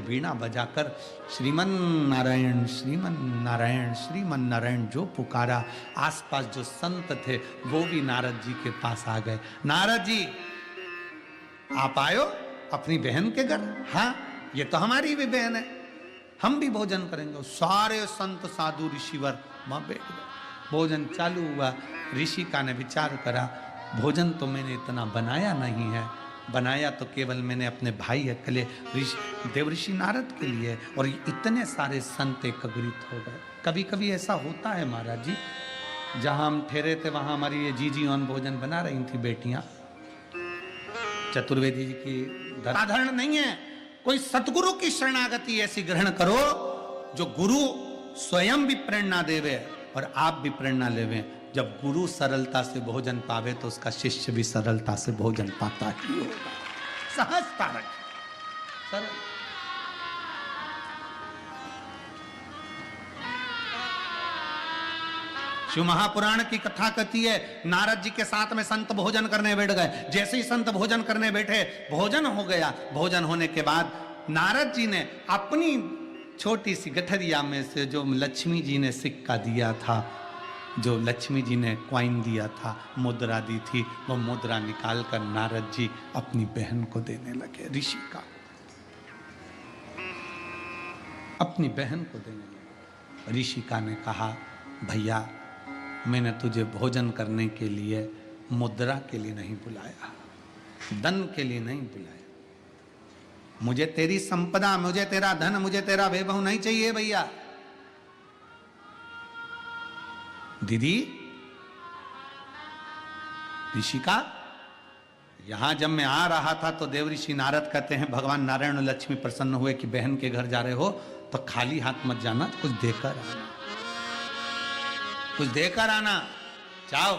वीणा बजाकर श्रीमन नारायण श्रीमन नारायण श्रीमन नारायण जो पुकारा। आसपास जो संत थे वो भी नारद जी के पास आ गए। नारद जी आप आयो अपनी बहन के घर? हाँ, ये तो हमारी भी बहन है, हम भी भोजन करेंगे। सारे संत साधु ऋषिवर वहां बैठ गए। भोजन चालू हुआ। ऋषिका ने विचार करा, भोजन तो मैंने इतना बनाया नहीं है, बनाया तो केवल मैंने अपने भाई अकेले देवऋषि नारद के लिए, और इतने सारे संत एकत्रित हो गए। कभी कभी ऐसा होता है महाराज जी, जहां हम ठहरे थे वहां हमारी ये जीजी ऑन भोजन बना रही थी बेटियां। चतुर्वेदी जी की साधारण नहीं है, कोई सतगुरु की शरणागति ऐसी ग्रहण करो जो गुरु स्वयं भी प्रेरणा देवे और आप भी प्रेरणा लेवे। जब गुरु सरलता से भोजन पावे तो उसका शिष्य भी सरलता से भोजन पाता ही होगा। सहजता रखे, सरल। शिव महापुराण की कथा कहती है, नारद जी के साथ में संत भोजन करने बैठ गए। जैसे ही संत भोजन करने बैठे, भोजन हो गया। भोजन होने के बाद नारद जी ने अपनी छोटी सी गठरिया में से जो लक्ष्मी जी ने सिक्का दिया था, जो लक्ष्मी जी ने क्वाइन दिया था, मुद्रा दी थी, वो मुद्रा निकालकर नारद जी अपनी बहन को देने लगे। ऋषिका अपनी बहन को देने लगे। ऋषिका ने कहा, भैया मैंने तुझे भोजन करने के लिए मुद्रा के लिए नहीं बुलाया, धन के लिए नहीं बुलाया। मुझे तेरी संपदा, मुझे तेरा धन, मुझे तेरा वैभव नहीं चाहिए भैया। दीदी ऋषिका, यहां जब मैं आ रहा था तो देवऋषि नारद कहते हैं, भगवान नारायण और लक्ष्मी प्रसन्न हुए कि बहन के घर जा रहे हो तो खाली हाथ मत जाना, कुछ देकर आना, कुछ देकर आना। जाओ,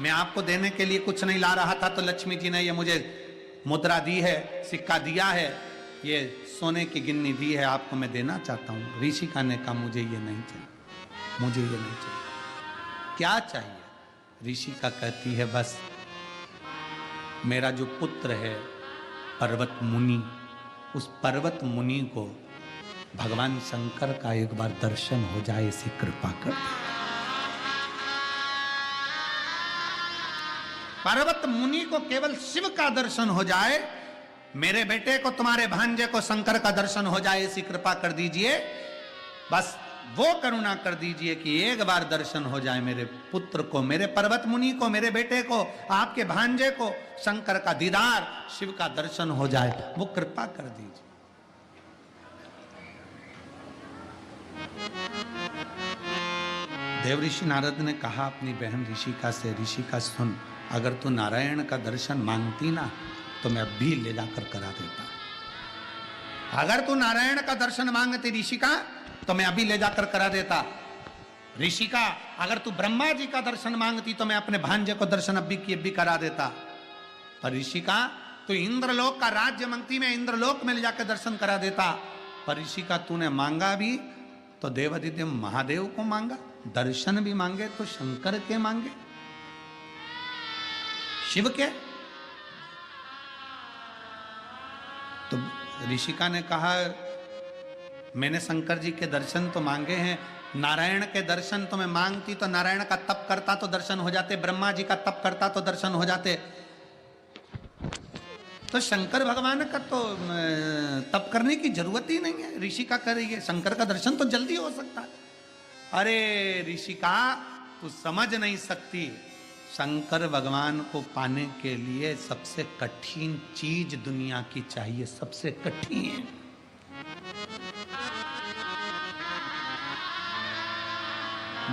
मैं आपको देने के लिए कुछ नहीं ला रहा था तो लक्ष्मी जी ने ये मुझे मुद्रा दी है, सिक्का दिया है, ये सोने की गिन्नी दी है, आपको मैं देना चाहता हूं। ऋषिका ने कहा, मुझे ये नहीं चाहिए, मुझे ये नहीं चाहिए। क्या चाहिए? ऋषिका कहती है, बस मेरा जो पुत्र है पर्वत मुनि, उस पर्वत मुनि को भगवान शंकर का एक बार दर्शन हो जाए, ऐसी कृपा कर। पर्वत मुनि को केवल शिव का दर्शन हो जाए, मेरे बेटे को, तुम्हारे भांजे को शंकर का दर्शन हो जाए, ऐसी कृपा कर दीजिए। बस वो करुणा कर दीजिए कि एक बार दर्शन हो जाए मेरे पुत्र को, मेरे पर्वत मुनि को, मेरे बेटे को, आपके भांजे को, शंकर का दीदार, शिव का दर्शन हो जाए, वो कृपा कर दीजिए। देवऋषि नारद ने कहा अपनी बहन ऋषिका से, ऋषिका सुन, अगर तू नारायण का दर्शन मांगती ना तो मैं अभी ले जाकर करा देता। अगर तू नारायण का दर्शन मांगती ऋषिका तो मैं अभी ले जाकर करा देता। ऋषिका, अगर तू ब्रह्मा जी का दर्शन मांगती तो मैं अपने भांजे को दर्शन अभी की अभी करा देता। पर ऋषिका, तू इंद्रलोक का राज्य मांगती, मैं इंद्रलोक में ले जाकर दर्शन करा देता। पर ऋषिका, तूने मांगा भी तो देवादिदेव महादेव को मांगा, दर्शन भी मांगे तो शंकर के मांगे, शिव के। तो ऋषिका ने कहा, मैंने शंकर जी के दर्शन तो मांगे हैं, नारायण के दर्शन तो मैं मांगती तो नारायण का तप करता तो दर्शन हो जाते, ब्रह्मा जी का तप करता तो दर्शन हो जाते, तो शंकर भगवान का तो तप करने की जरूरत ही नहीं है। ऋषिका कह रही है शंकर का दर्शन तो जल्दी हो सकता है। अरे ऋषिका, तू समझ नहीं सकती, शंकर भगवान को पाने के लिए सबसे कठिन चीज दुनिया की चाहिए, सबसे कठिन।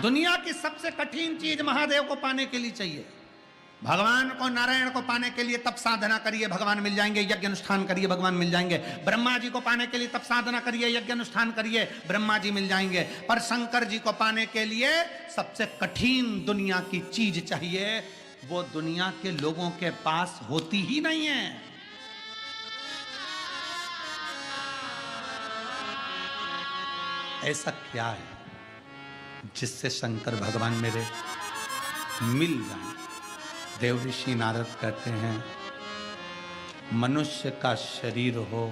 दुनिया की सबसे कठिन चीज महादेव को पाने के लिए चाहिए। भगवान को, नारायण को पाने के लिए तप साधना करिए, भगवान मिल जाएंगे, यज्ञ अनुष्ठान करिए, भगवान मिल जाएंगे। ब्रह्मा जी को पाने के लिए तप साधना करिए, यज्ञ अनुष्ठान करिए, ब्रह्मा जी मिल जाएंगे। पर शंकर जी को पाने के लिए सबसे कठिन दुनिया की चीज चाहिए, वो दुनिया के लोगों के पास होती ही नहीं है। ऐसा क्या है जिससे शंकर भगवान मेरे मिल जाए? देवऋषि नारद कहते हैं, मनुष्य का शरीर हो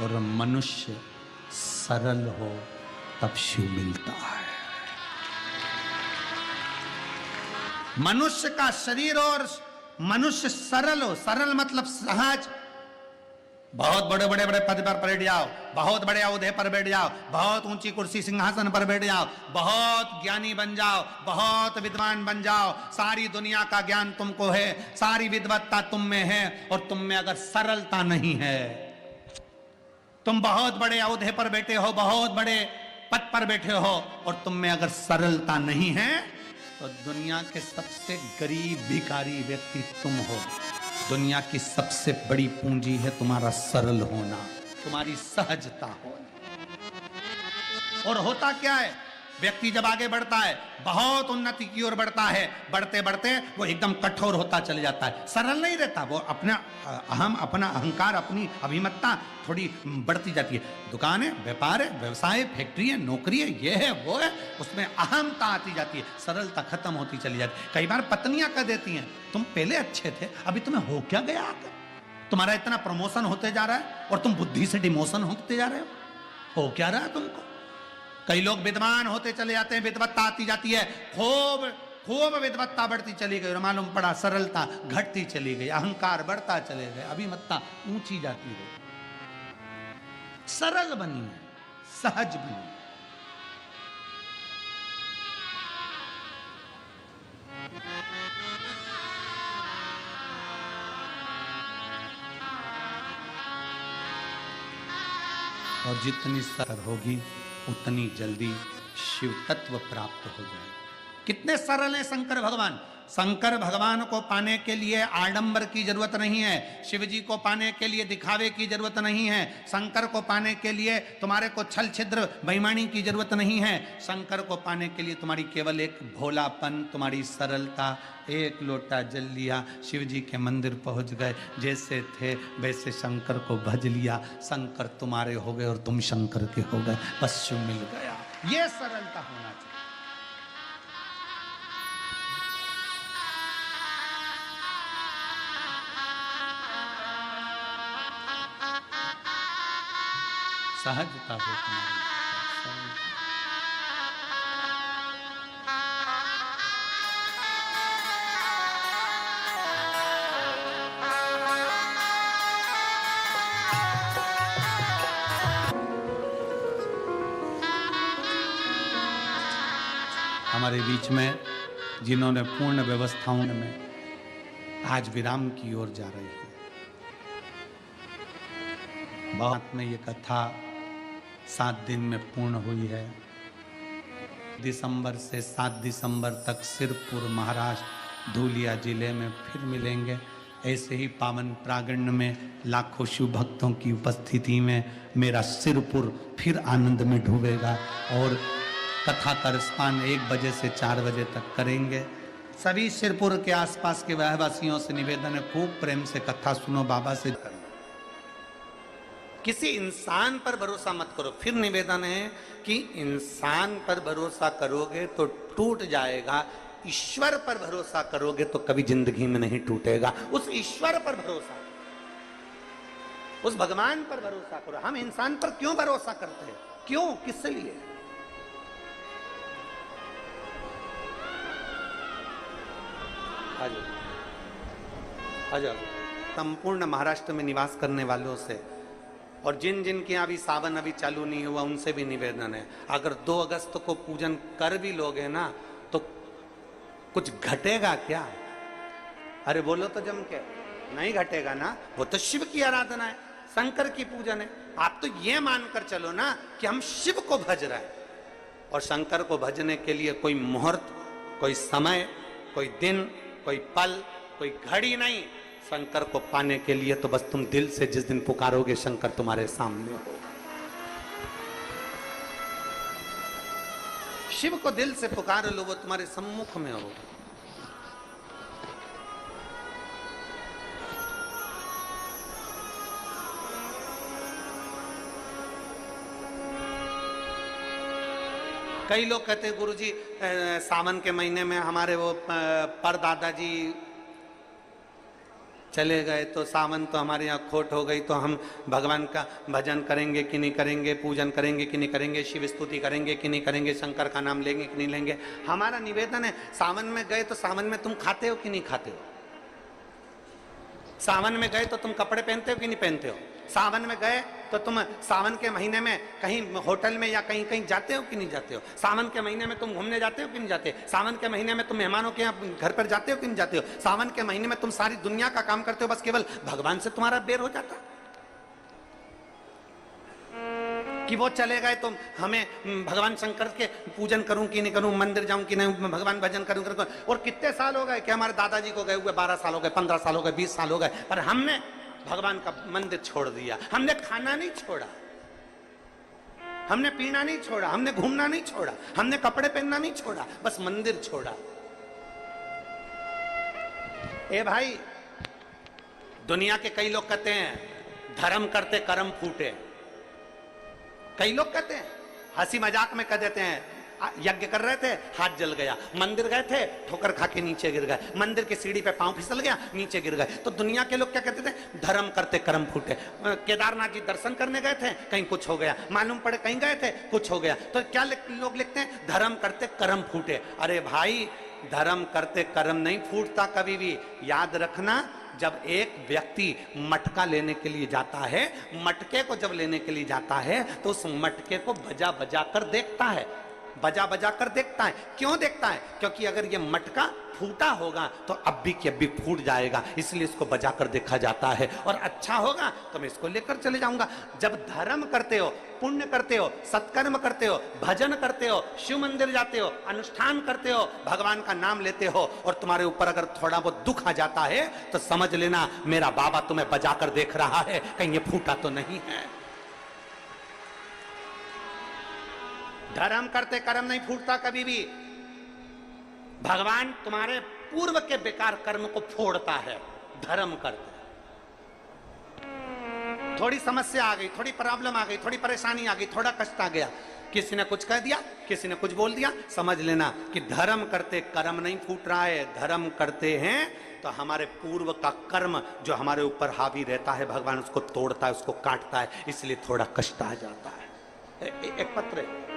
और मनुष्य सरल हो तब शिव मिलता है। मनुष्य का शरीर और मनुष्य सरल हो, सरल मतलब सहज। बहुत बड़े बड़े बड़े पद पर बैठ जाओ, बहुत बड़े औहदे पर बैठ जाओ, बहुत ऊंची कुर्सी सिंहासन पर बैठ जाओ, बहुत ज्ञानी बन जाओ, बहुत विद्वान बन जाओ, सारी दुनिया का ज्ञान तुमको है, सारी विद्वत्ता तुम में है, और तुम में अगर सरलता नहीं है, तुम बहुत बड़े औहदे पर बैठे हो, बहुत बड़े पद पर बैठे हो, और तुम में अगर सरलता नहीं है, तो दुनिया के सबसे गरीब भिखारी व्यक्ति तुम हो। दुनिया की सबसे बड़ी पूंजी है तुम्हारा सरल होना, तुम्हारी सहजता होना। और होता क्या है, व्यक्ति जब आगे बढ़ता है, बहुत उन्नति की ओर बढ़ता है, बढ़ते बढ़ते वो एकदम कठोर होता चले जाता है, सरल नहीं रहता। वो अपना अपना अहंकार, अपनी अभिमतता थोड़ी बढ़ती जाती है। दुकान है, व्यापार है, व्यवसाय, फैक्ट्री है, नौकरी है, ये है वो है, उसमें अहमता आती जाती है, सरलता खत्म होती चली जाती है। कई बार पत्नियां कह देती हैं, तुम पहले अच्छे थे, अभी तुम्हें हो क्या गया, तुम्हारा इतना प्रमोशन होते जा रहा है और तुम बुद्धि से डिमोशन होते जा रहे हो क्या रहा है तुमको। कई लोग विद्वान होते चले जाते हैं, विद्वत्ता आती जाती है, खूब खूब विद्वत्ता बढ़ती चली गई, और मालूम पड़ा सरलता घटती चली गई, अहंकार बढ़ता चले गए, अभिमत्ता ऊंची जाती गई। सरल बनी, सहज बनी। और जितनी सरल होगी उतनी जल्दी शिव तत्व प्राप्त हो जाए। कितने सरल हैं शंकर भगवान। शंकर भगवान को पाने के लिए आडंबर की जरूरत नहीं है, शिव जी को पाने के लिए दिखावे की जरूरत नहीं है, शंकर को पाने के लिए तुम्हारे को छल छिद्र बेईमानी की जरूरत नहीं है। शंकर को पाने के लिए तुम्हारी केवल एक भोलापन, तुम्हारी सरलता, एक लोटा जल लिया, शिव जी के मंदिर पहुंच गए, जैसे थे वैसे शंकर को भज लिया, शंकर तुम्हारे हो गए और तुम शंकर के हो गए, बस शिव मिल गया। ये सरलता होना चाहिए। सहजता हो तुम्हारी। हमारे बीच में जिन्होंने पूर्ण व्यवस्थाओं में आज विराम की ओर जा रही है, बहुत में ये कथा 7 दिन में पूर्ण हुई है। दिसंबर से 7 दिसंबर तक सिरपुर महाराष्ट्र धूलिया जिले में फिर मिलेंगे। ऐसे ही पावन प्रांगण में लाखों शिव भक्तों की उपस्थिति में मेरा सिरपुर फिर आनंद में डूबेगा। और कथा का रसपान 1 बजे से 4 बजे तक करेंगे। सभी सिरपुर के आसपास के रहवासियों से निवेदन है, खूब प्रेम से कथा सुनो, बाबा से किसी इंसान पर भरोसा मत करो। फिर निवेदन है कि इंसान पर भरोसा करोगे तो टूट जाएगा, ईश्वर पर भरोसा करोगे तो कभी जिंदगी में नहीं टूटेगा। उस ईश्वर पर भरोसा, उस भगवान पर भरोसा करो। हम इंसान पर क्यों भरोसा करते हैं, क्यों, किस लिए? संपूर्ण महाराष्ट्र में निवास करने वालों से और जिन जिन के अभी सावन अभी चालू नहीं हुआ उनसे भी निवेदन है, अगर 2 अगस्त को पूजन कर भी लोगे ना तो कुछ घटेगा क्या? अरे बोलो तो जम के, नहीं घटेगा ना। वो तो शिव की आराधना है, शंकर की पूजन है। आप तो ये मानकर चलो ना कि हम शिव को भज रहे हैं, और शंकर को भजने के लिए कोई मुहूर्त, कोई समय, कोई दिन, कोई पल, कोई घड़ी नहीं। शंकर को पाने के लिए तो बस तुम दिल से जिस दिन पुकारोगे शंकर तुम्हारे सामने हो। शिव को दिल से पुकार लो, वो तुम्हारे सम्मुख में हो। कई लोग कहते हैं गुरुजी सावन के महीने में हमारे वो परदादा जी चले गए तो सावन तो हमारे यहाँ खोट हो गई, तो हम भगवान का भजन करेंगे कि नहीं करेंगे, पूजन करेंगे कि नहीं करेंगे, शिव स्तुति करेंगे कि नहीं करेंगे, शंकर का नाम लेंगे कि नहीं लेंगे। हमारा निवेदन है, सावन में गए तो सावन में तुम खाते हो कि नहीं खाते हो? सावन में गए तो तुम कपड़े पहनते हो कि नहीं पहनते हो? सावन में गए तो तुम सावन के महीने में कहीं होटल में या कहीं कहीं जाते हो कि नहीं जाते हो? सावन के महीने में तुम घूमने जाते हो कि नहीं जाते? सावन के महीने में तुम मेहमानों के यहाँ घर पर जाते हो कि नहीं जाते हो? सावन के महीने में तुम सारी दुनिया का काम करते हो, बस केवल भगवान से तुम्हारा बेर हो जाता कि वो चले गए तो हमें भगवान शंकर के पूजन करूं कि नहीं करूं, मंदिर जाऊं कि नहीं, भगवान भजन करूं। और कितने साल हो गए कि हमारे दादाजी को गए हुए 12 साल हो गए, 15 साल हो गए, 20 साल हो गए, पर हमने भगवान का मंदिर छोड़ दिया। हमने खाना नहीं छोड़ा, हमने पीना नहीं छोड़ा, हमने घूमना नहीं छोड़ा, हमने कपड़े पहनना नहीं छोड़ा, बस मंदिर छोड़ा। ए भाई, दुनिया के कई लोग कहते हैं धर्म करते कर्म फूटे। कई लोग कहते हैं, हंसी मजाक में कह देते हैं, यज्ञ कर रहे थे हाथ जल गया, मंदिर गए थे ठोकर खा के नीचे गिर गए, मंदिर की सीढ़ी पे पांव फिसल गया नीचे गिर गए। तो दुनिया के लोग क्या कहते थे? धर्म करते कर्म फूटे। केदारनाथ जी दर्शन करने गए थे, कहीं कुछ हो गया, मालूम पड़े कहीं गए थे कुछ हो गया, तो क्या लोग लिखते हैं? धर्म करते कर्म फूटे। अरे भाई, धर्म करते कर्म नहीं फूटता कभी भी। याद रखना, जब एक व्यक्ति मटका लेने के लिए जाता है, मटके को जब लेने के लिए जाता है तो उस मटके को बजा बजा कर देखता है, बजा बजा कर देखता है। क्यों देखता है? क्योंकि अगर ये मटका फूटा होगा तो अभी की अभी फूट जाएगा, इसलिए इसको बजा कर देखा जाता है। और अच्छा होगा तो मैं इसको लेकर चले जाऊंगा। जब धर्म करते हो, पुण्य करते हो, सत्कर्म करते हो, भजन करते हो, शिव मंदिर जाते हो, अनुष्ठान करते हो, भगवान का नाम लेते हो, और तुम्हारे ऊपर अगर थोड़ा बहुत दुख आ जाता है तो समझ लेना मेरा बाबा तुम्हें बजा कर देख रहा है, कहीं ये फूटा तो नहीं है। धर्म करते कर्म नहीं फूटता कभी भी। भगवान तुम्हारे पूर्व के बेकार कर्म को फोड़ता है धर्म करते। थोड़ी समस्या आ गई, थोड़ी प्रॉब्लम आ गई, थोड़ी परेशानी आ गई, थोड़ा कष्ट आ गया, किसी ने कुछ कह दिया, किसी ने कुछ बोल दिया, समझ लेना कि धर्म करते कर्म नहीं फूट रहा है। धर्म करते हैं तो हमारे पूर्व का कर्म जो हमारे ऊपर हावी रहता है, भगवान उसको तोड़ता है, उसको काटता है, इसलिए थोड़ा कष्ट आ जाता है। एक पत्र है,